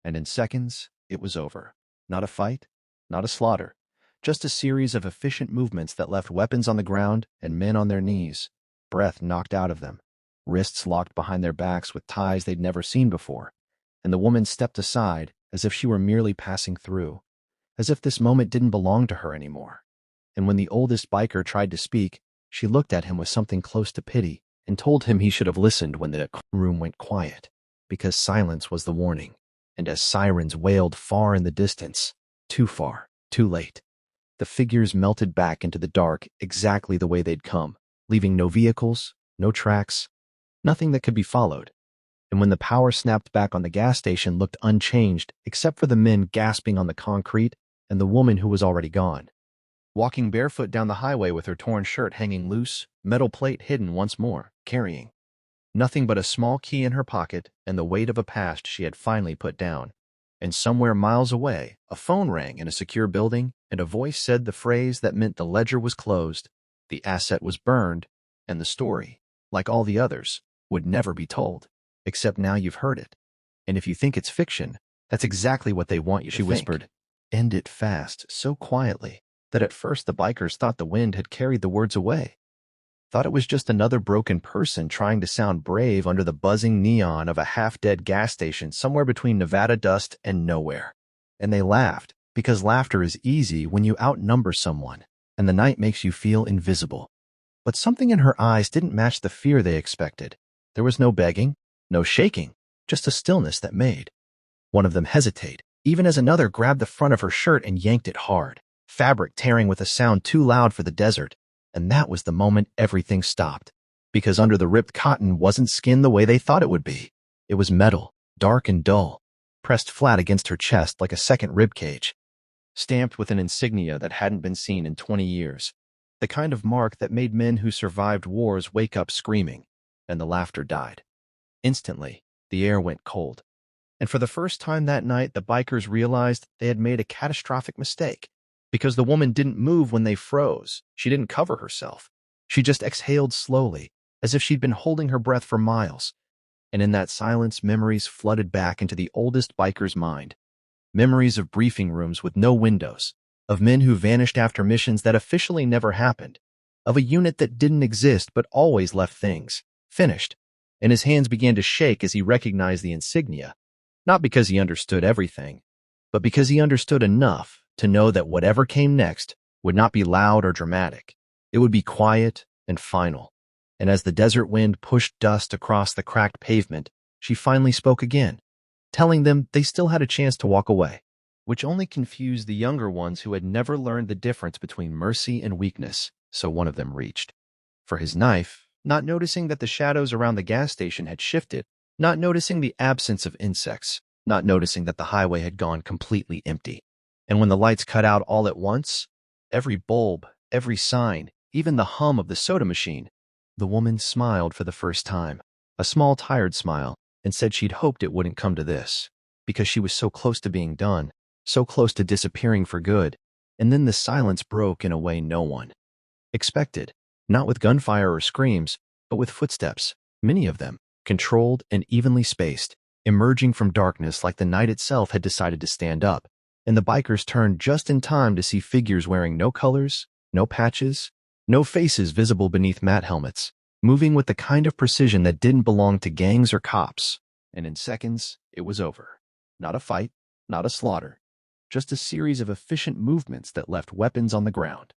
and in seconds, it was over. Not a fight, not a slaughter, just a series of efficient movements that left weapons on the ground and men on their knees, breath knocked out of them, wrists locked behind their backs with ties they'd never seen before, and the woman stepped aside as if she were merely passing through, as if this moment didn't belong to her anymore. And when the oldest biker tried to speak, she looked at him with something close to pity and told him he should have listened when the room went quiet, because silence was the warning. And as sirens wailed far in the distance, too far, too late, the figures melted back into the dark exactly the way they'd come, leaving no vehicles, no tracks, nothing that could be followed. And when the power snapped back on the gas station looked unchanged except for the men gasping on the concrete and the woman who was already gone. Walking barefoot down the highway with her torn shirt hanging loose, metal plate hidden once more, carrying nothing but a small key in her pocket and the weight of a past she had finally put down. And somewhere miles away, a phone rang in a secure building, and a voice said the phrase that meant the ledger was closed, the asset was burned, and the story, like all the others, would never be told. Except now you've heard it. And if you think it's fiction, that's exactly what they want you to think. She whispered, "End it fast," so quietly that at first the bikers thought the wind had carried the words away. Thought it was just another broken person trying to sound brave under the buzzing neon of a half-dead gas station somewhere between Nevada dust and nowhere. And they laughed, because laughter is easy when you outnumber someone, and the night makes you feel invisible. But something in her eyes didn't match the fear they expected. There was no begging, no shaking, just a stillness that made one of them hesitate, even as another grabbed the front of her shirt and yanked it hard, fabric tearing with a sound too loud for the desert. And that was the moment everything stopped, because under the ripped cotton wasn't skin the way they thought it would be. It was metal, dark and dull, pressed flat against her chest like a second rib cage, stamped with an insignia that hadn't been seen in 20 years, the kind of mark that made men who survived wars wake up screaming, and the laughter died. Instantly, the air went cold, and for the first time that night, the bikers realized they had made a catastrophic mistake. Because the woman didn't move when they froze. She didn't cover herself. She just exhaled slowly, as if she'd been holding her breath for miles. And in that silence, memories flooded back into the oldest biker's mind. Memories of briefing rooms with no windows, of men who vanished after missions that officially never happened, of a unit that didn't exist but always left things finished. And his hands began to shake as he recognized the insignia, not because he understood everything, but because he understood enough to know that whatever came next would not be loud or dramatic. It would be quiet and final. And as the desert wind pushed dust across the cracked pavement, she finally spoke again, telling them they still had a chance to walk away, which only confused the younger ones who had never learned the difference between mercy and weakness. So one of them reached for his knife, not noticing that the shadows around the gas station had shifted, not noticing the absence of insects, not noticing that the highway had gone completely empty. And when the lights cut out all at once, every bulb, every sign, even the hum of the soda machine, the woman smiled for the first time, a small tired smile, and said she'd hoped it wouldn't come to this, because she was so close to being done, so close to disappearing for good. And then the silence broke in a way no one expected, not with gunfire or screams, but with footsteps, many of them, controlled and evenly spaced, emerging from darkness like the night itself had decided to stand up. And the bikers turned just in time to see figures wearing no colors, no patches, no faces visible beneath matte helmets, moving with the kind of precision that didn't belong to gangs or cops. And in seconds, it was over. Not a fight, not a slaughter, just a series of efficient movements that left weapons on the ground.